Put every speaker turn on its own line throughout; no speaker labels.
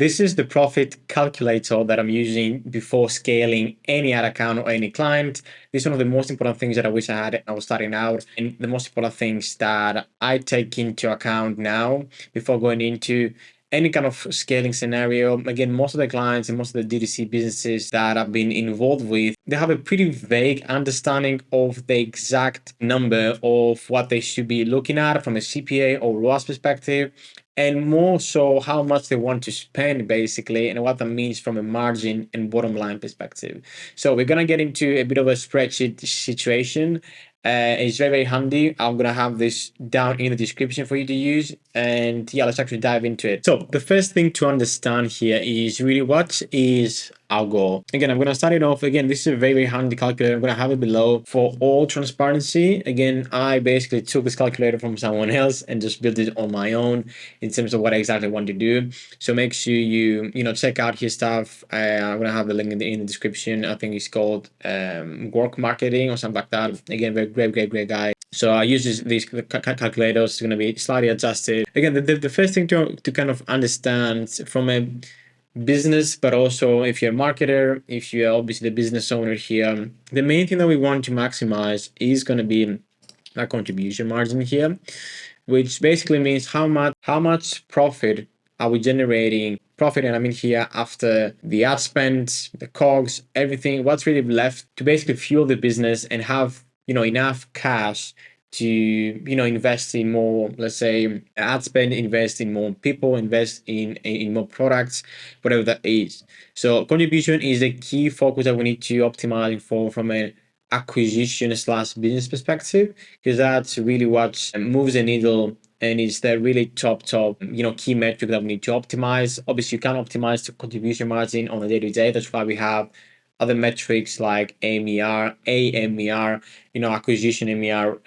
This is the profit calculator that I'm using before scaling any ad account or any client. This is one of the most important things that I wish I had when I was starting out, and the most important things that I take into account now before going into any kind of scaling scenario. Again, most of the clients and most of the D2C businesses that I've been involved with, they have a pretty vague understanding of the exact number of what they should be looking at from a CPA or ROAS perspective, and more so how much they want to spend basically, and what that means from a margin and bottom line perspective. So we're gonna get into a bit of a spreadsheet situation. It's very handy. I'm gonna have this down in the description for you to use, and yeah, let's actually dive into it. So the first thing to understand here is really what is our goal. Again, I'm gonna start it off. Again, this is a very handy calculator. I'm gonna have it below for all transparency. Again, I basically took this calculator from someone else and just built it on my own in terms of what I exactly want to do. So make sure you check out his stuff. I'm gonna have the link in the description. I think it's called Work Marketing or something like that. Again, very great guy. So I use these calculators. It's going to be slightly adjusted. Again, the first thing to kind of understand from a business, but also if you're a marketer, if you're obviously the business owner here, the main thing that we want to maximize is going to be our contribution margin here, which basically means how much profit are we generating. Profit, and I mean here after the ad spend, the COGS, everything, what's really left to basically fuel the business and have enough cash to invest in more, let's say, ad spend, invest in more people, invest in more products, whatever that is. So contribution is the key focus that we need to optimize for from an acquisition / business perspective, because that's really what moves the needle and it's the really top key metric that we need to optimize. Obviously, you can't optimize the contribution margin on a day-to-day. That's why we have other metrics like AMER, acquisition MER,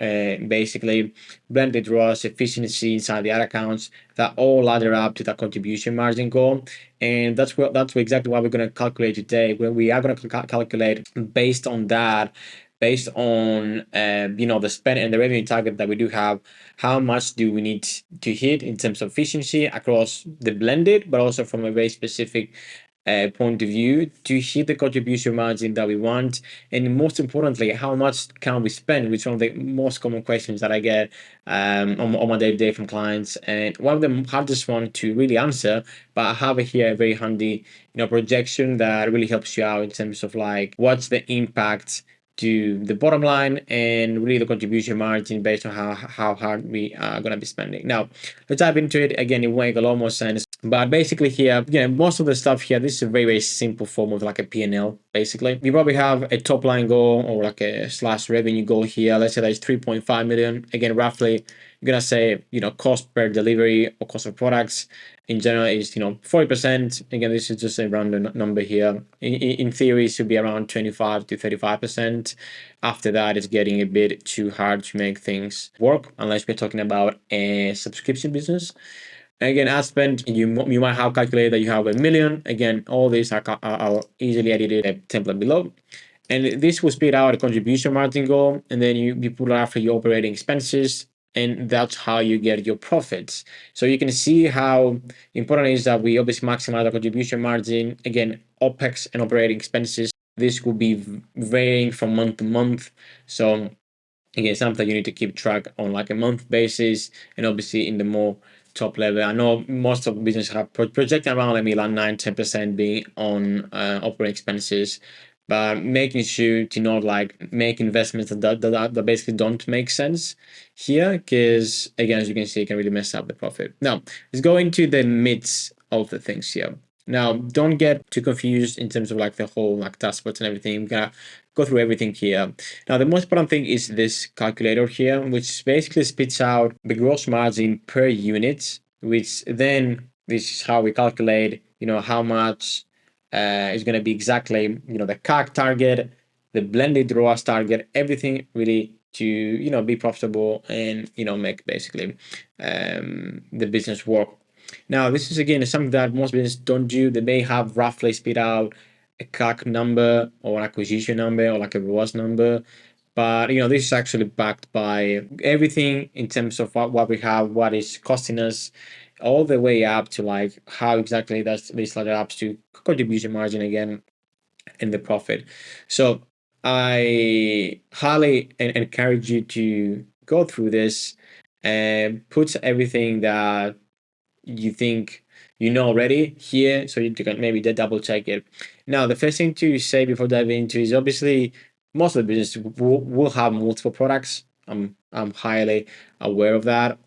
basically blended ROAS, efficiency inside the ad accounts, that all ladder up to that contribution margin goal. And that's exactly what we're going to calculate today. Where we are going to calculate based on that, based on the spend and the revenue target that we do have, how much do we need to hit in terms of efficiency across the blended, but also from a very specific point of view to hit the contribution margin that we want. And most importantly, how much can we spend, which is one of the most common questions that I get on my day-to-day from clients, and one of the hardest one to really answer. But I have here a very handy projection that really helps you out in terms of like what's the impact to the bottom line and really the contribution margin based on how hard we are going to be spending. Now, let's dive into it. Again, it will make a lot more sense. But basically here, most of the stuff here, this is a very simple form of like a P&L, basically. We probably have a top line goal or like a / revenue goal here. Let's say that is 3.5 million. Again, roughly, you're going to say, cost per delivery or cost of products in general is, 40%. Again, this is just a random number here. In theory, it should be around 25 to 35%. After that, it's getting a bit too hard to make things work, unless we're talking about a subscription business. Again, ad spend, you might have calculated that you have 1 million. Again, all these are easily edited at template below. And this will spit out a contribution margin goal. And then you put after your operating expenses. And that's how you get your profits. So you can see how important it is that we obviously maximize the contribution margin. Again, OPEX and operating expenses. This will be varying from month to month. So again, something you need to keep track on like a month basis. And obviously in the more top level, I know most of businesses have projected around maybe like 9-10% being on operating expenses. But making sure to not like make investments that basically don't make sense here, because again, as you can see, it can really mess up the profit. Now, let's go into the midst of the things here. Now, don't get too confused in terms of like the whole like dashboards and everything. We're gonna go through everything here. Now, the most important thing is this calculator here, which basically spits out the gross margin per unit, which then this is how we calculate, how much is going to be exactly, the CAC target, the blended ROAS target, everything really to, be profitable and, make basically the business work. Now, this is again something that most businesses don't do. They may have roughly spit out a CAC number or an acquisition number or like a ROAS number. But, this is actually backed by everything in terms of what we have, what is costing us, all the way up to like how exactly this ladder up to contribution margin again and the profit. So I highly encourage you to go through this and put everything that you think you know already here, so you can maybe double check it. Now, the first thing to say before diving into is obviously most of the business will have multiple products. I'm highly aware of that.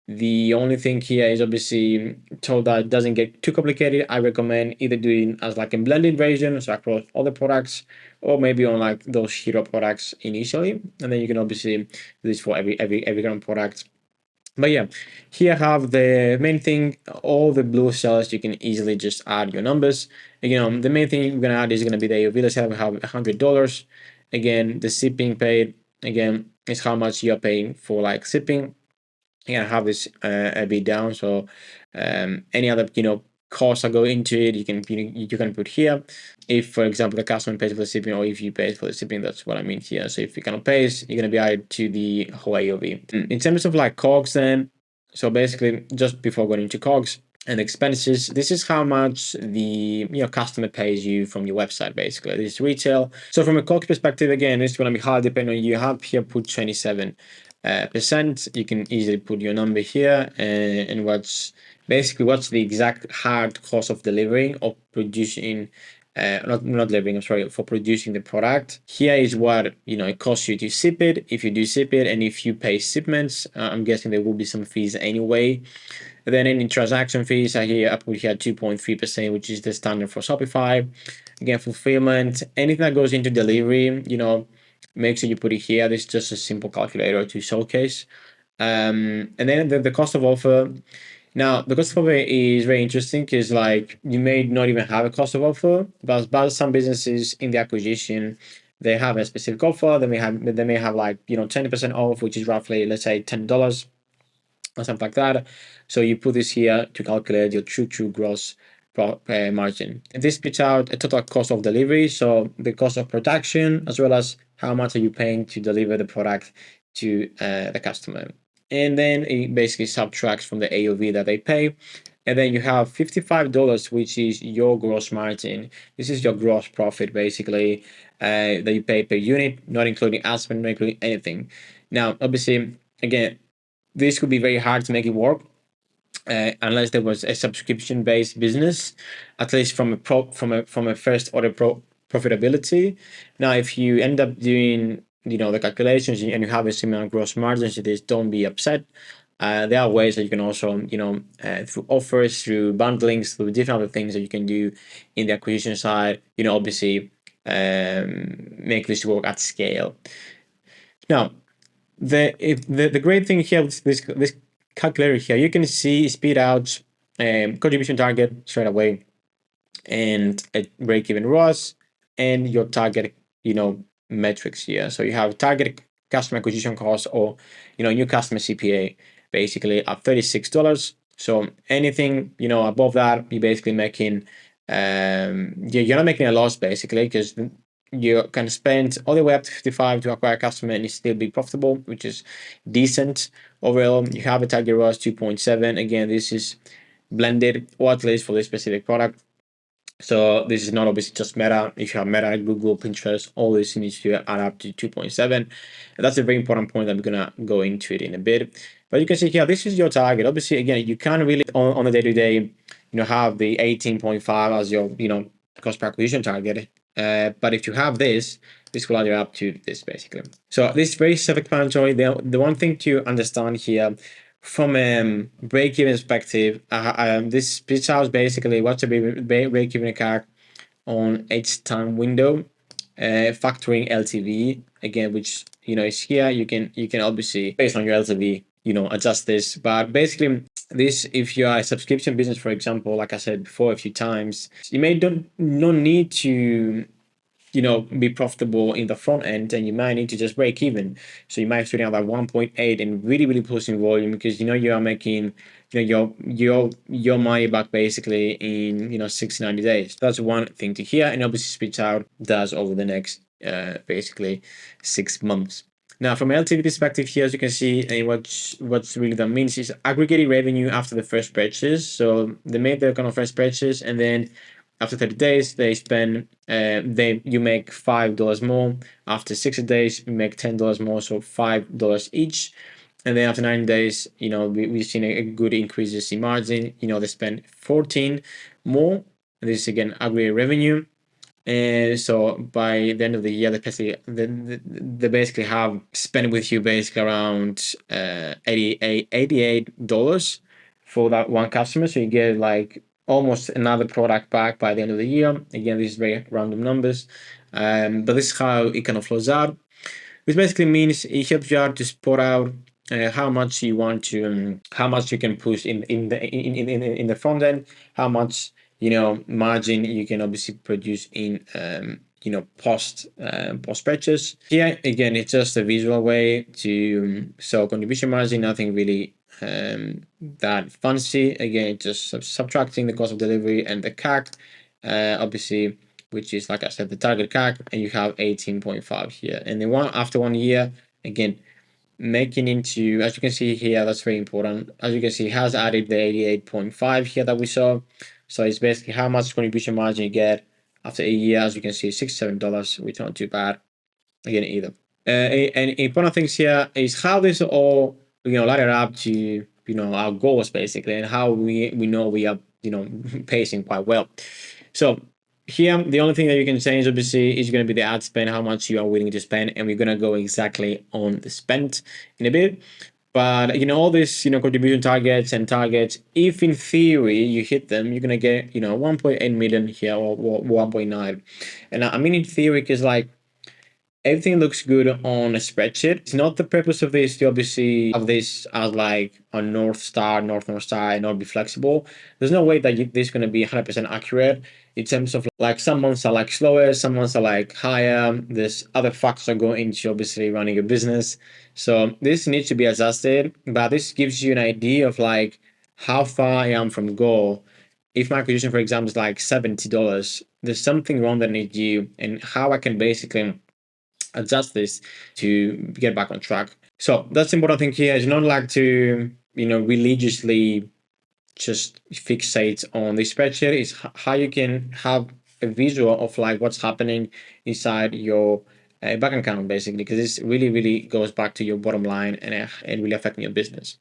The only thing here is obviously so that it doesn't get too complicated. I recommend either doing as like a blended version, so across all the products, or maybe on like those hero products initially, and then you can obviously do this for every kind of product. But yeah, here I have the main thing, all the blue cells, you can easily just add your numbers. Again, the main thing you're gonna add is gonna be the AOV. Let's have $100. Again, the shipping paid, again, is how much you're paying for like shipping. You're gonna have this a bit down. So any other, costs that go into it, you can put here. If, for example, the customer pays for the shipping, or if you pay for the shipping, that's what I mean here. So if you cannot pay, you're gonna be added to the whole AOV. In terms of like COGS, then, so basically, just before going into COGS and expenses, this is how much the customer pays you from your website. Basically, this is retail. So from a COGS perspective, again, it's going to be hard depending on you. Have here put 27%. You can easily put your number here, and what's the exact hard cost of delivery or producing. Not delivering, I'm sorry, for producing the product. Here is what it costs you to ship it, if you do ship it, and if you pay shipments. I'm guessing there will be some fees anyway. And then any transaction fees, I put here 2.3%, which is the standard for Shopify. Again, fulfillment, anything that goes into delivery, make sure you put it here. This is just a simple calculator to showcase. And then the cost of offer. Now, the cost of offer is very interesting because like you may not even have a cost of offer, but some businesses in the acquisition, they have a specific offer. They may have like 20% off, which is roughly, let's say, $10 or something like that. So you put this here to calculate your true gross margin. And this spits out a total cost of delivery, so the cost of production as well as how much are you paying to deliver the product to the customer. And then it basically subtracts from the AOV that they pay. And then you have $55, which is your gross margin. This is your gross profit, basically, that you pay per unit, not including ad spend, not including anything. Now, obviously, again, this could be very hard to make it work unless there was a subscription-based business, at least from a first order profitability. Now, if you end up doing the calculations and you have a similar gross margin to this, don't be upset. There are ways that you can also, through offers, through bundlings, through different other things that you can do in the acquisition side, obviously make this work at scale. Now, the great thing here with this calculator here, you can see spit out contribution target straight away, and a break-even ROAS, and your target metrics here. So you have target customer acquisition cost, or new customer CPA, basically at $36. So anything above that, you're basically making you're not making a loss, basically, because you can spend all the way up to 55 to acquire a customer and still be profitable, which is decent. Overall, you have a target ROAS 2.7. Again, this is blended, or at least for this specific product. So this is not obviously just Meta. If you have Meta, Google, Pinterest, all this needs to add up to 2.7. And that's a very important point that we're gonna go into it in a bit. But you can see here, this is your target. Obviously, again, you can't really on a day-to-day, have the 18.5 as your cost per acquisition target. But if you have this will add up to this, basically. So this is very self-explanatory. The one thing to understand here, from a break-even perspective, this spits out basically what's a break-even CAC on each time window, factoring LTV again, which is here. You can obviously, based on your LTV, adjust this. But basically, this, if you are a subscription business, for example, like I said before a few times, you may don't need to be profitable in the front end, and you might need to just break even. So you might start out at 1.8 and really pushing volume, because you are making your money back basically in 60, 90 days. That's one thing to hear, and obviously spits out does over the next basically 6 months. Now, from an LTV perspective here, as you can see, and what's really that means is aggregated revenue after the first purchase. So they made their kind of first purchase, and then after 30 days, they spend, you make $5 more. After 60 days, you make $10 more, so $5 each. And then after 90 days, we've seen a good increases in margin. They spend 14 more. And this is again aggregate revenue. And so by the end of the year, they basically have spent with you basically around $88 for that one customer. So you get like almost another product back by the end of the year. Again, this is very random numbers, but this is how it kind of flows out. Which basically means it helps you out to spot out how much you want to, how much you can push in the front end, how much margin you can obviously produce in post purchase. Here again, it's just a visual way to show contribution margin. Nothing really that fancy. Again, just subtracting the cost of delivery and the CAC. Obviously, which is, like I said, the target CAC, and you have 18.5 here. And then after 1 year, again, making into, as you can see here, that's very important. As you can see, it has added the 88.5 here that we saw. So it's basically how much contribution margin you get after a year. As you can see, $67, which not too bad again either. And important things here is how this all ladder up to our goals basically, and how we know we are pacing quite well. So here, the only thing that you can change obviously is going to be the ad spend, how much you are willing to spend, and we're going to go exactly on the spend in a bit. But all these contribution targets and targets, if in theory you hit them, you're gonna get 1.8 million here or 1.9. And I mean in theory because like everything looks good on a spreadsheet. It's not the purpose of this to obviously have this as like a North Star and not be flexible. There's no way that this is going to be 100% accurate in terms of like some months are like slower, some months are like higher. There's other factors that go into obviously running a business. So this needs to be adjusted, but this gives you an idea of like how far I am from goal. If my acquisition, for example, is like $70, there's something wrong that needs you, and how I can basically adjust this to get back on track. So that's the important thing here is not like to religiously just fixate on the spreadsheet. Is how you can have a visual of like what's happening inside your bank account basically, because this really goes back to your bottom line and really affecting your business.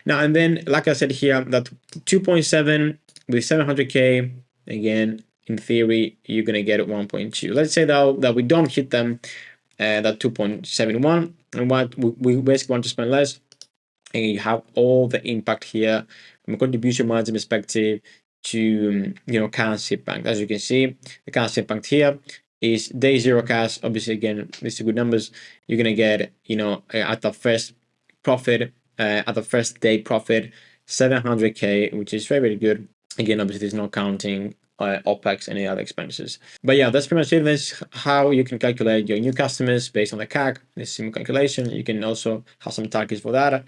Now and then, like I said here, that 2.7 with 700k, again in theory you're gonna get 1.2. Let's say though that we don't hit them, that 2.71, and what we basically want to spend less, and you have all the impact here from a contribution margin perspective to cash impact. As you can see, the cash impact here is day zero cash. Obviously, again, these are good numbers. You're gonna get at the first profit, at the first day profit, 700k, which is very good. Again, obviously, there's not counting OPEX and any other expenses. But yeah, that's pretty much it. That's how you can calculate your new customers based on the CAC. This simple calculation. You can also have some targets for that.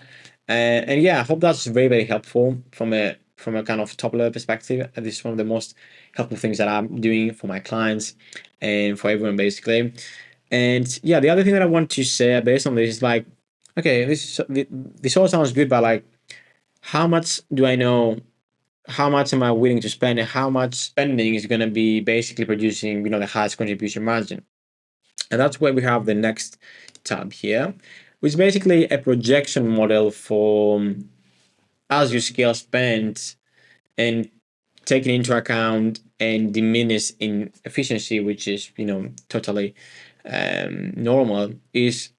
And yeah, I hope that's very helpful from a kind of top level perspective. This is one of the most helpful things that I'm doing for my clients and for everyone basically. And yeah, the other thing that I want to say based on this is like, okay, this all sounds good, but like, how much do I know? How much am I willing to spend, and how much spending is going to be basically producing the highest contribution margin? And that's where we have the next tab here, which is basically a projection model for as you scale spend and taking into account and diminish in efficiency, which is totally normal, is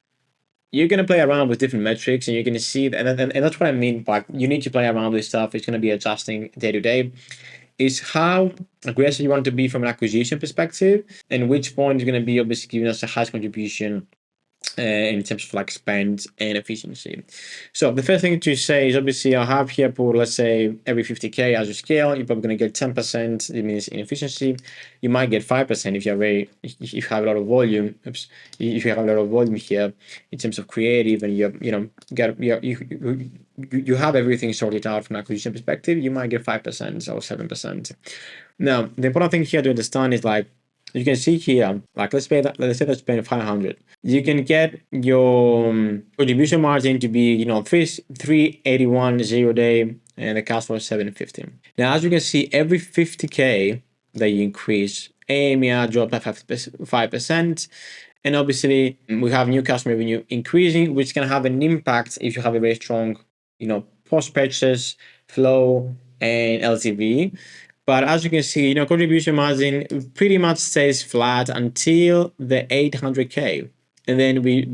you're going to play around with different metrics, and you're going to see that, and that's what I mean by you need to play around with stuff. It's going to be adjusting day to day. Is how aggressive you want to be from an acquisition perspective, and which point is going to be obviously giving us the highest contribution in terms of like spend and efficiency. So the first thing to say is obviously I'll have here for, let's say, every 50k as you scale, you're probably going to get 10%. It means in efficiency. You might get 5% if if you have a lot of volume. If you have a lot of volume here in terms of creative, and you have everything sorted out from an acquisition perspective, you might get 5% or 7%. Now the important thing here to understand is like, You can see here, like let's say I spend 500. You can get your contribution margin to be 381 0 day, and the cash flow is 750. Now, as you can see, every 50K that you increase, AMR dropped by 5%. And obviously, we have new customer revenue increasing, which can have an impact if you have a very strong, post-purchase flow and LTV. But as you can see, contribution margin pretty much stays flat until the 800K. And then we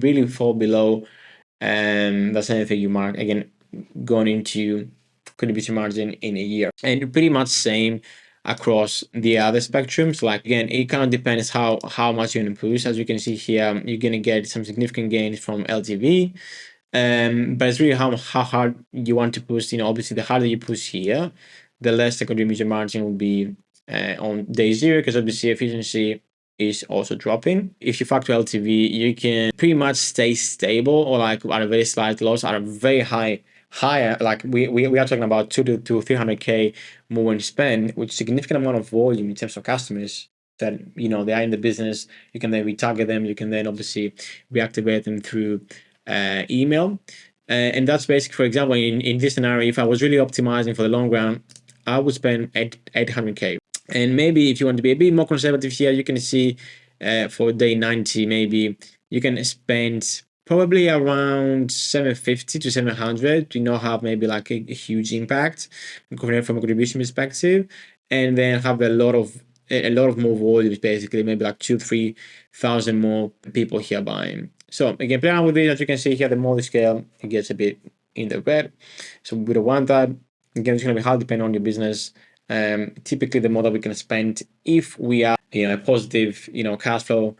really fall below. And that's another thing you mark again, going into contribution margin in a year. And pretty much same across the other spectrums. Like again, it kind of depends how much you're gonna push. As you can see here, you're gonna get some significant gains from LTV. But it's really how hard you want to push. Obviously, the harder you push here, the less the contribution margin will be on day zero, because obviously efficiency is also dropping. If you factor LTV, you can pretty much stay stable or like at a very slight loss at a very higher. Like we are talking about 200 to 300K more in spend, with significant amount of volume in terms of customers that they are in the business. You can then retarget them. You can then obviously reactivate them through email. And that's basically, for example, in this scenario, if I was really optimizing for the long run, I would spend 800K. And maybe if you want to be a bit more conservative here, you can see for day 90, maybe you can spend probably around 750 to 700 to not have maybe like a huge impact from a contribution perspective, and then have a lot of more volumes, basically maybe like 2,000-3,000 more people here buying. So again, play around with it. As you can see here, the more the scale, it gets a bit in the red. So we don't want that. Again, it's going to be hard depending on your business. Typically, the more that we can spend if we are a positive cash flow,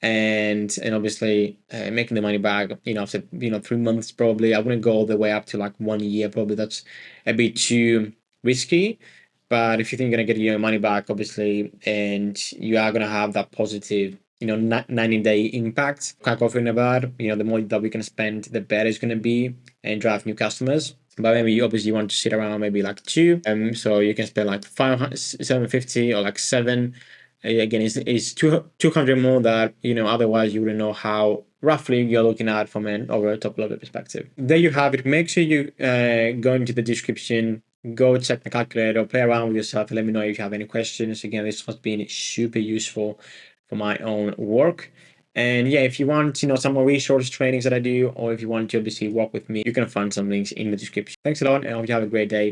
and obviously making the money back after 3 months, probably. I wouldn't go all the way up to like 1 year. Probably that's a bit too risky. But if you think you're gonna get your money back, obviously, and you are gonna have that positive 90-day impact, quite confident about, the more that we can spend, the better it's gonna be and drive new customers. But maybe obviously you want to sit around maybe like 2, so you can spend like 500, 750 or like 7. Again, it's 200 more that otherwise you wouldn't know how roughly you're looking at from an over top level perspective. There you have it. Make sure you go into the description, go check the calculator, play around with yourself, and let me know if you have any questions. Again, this has been super useful for my own work. And yeah, if you want some more resource trainings that I do, or if you want to obviously work with me, you can find some links in the description. Thanks a lot, and I hope you have a great day.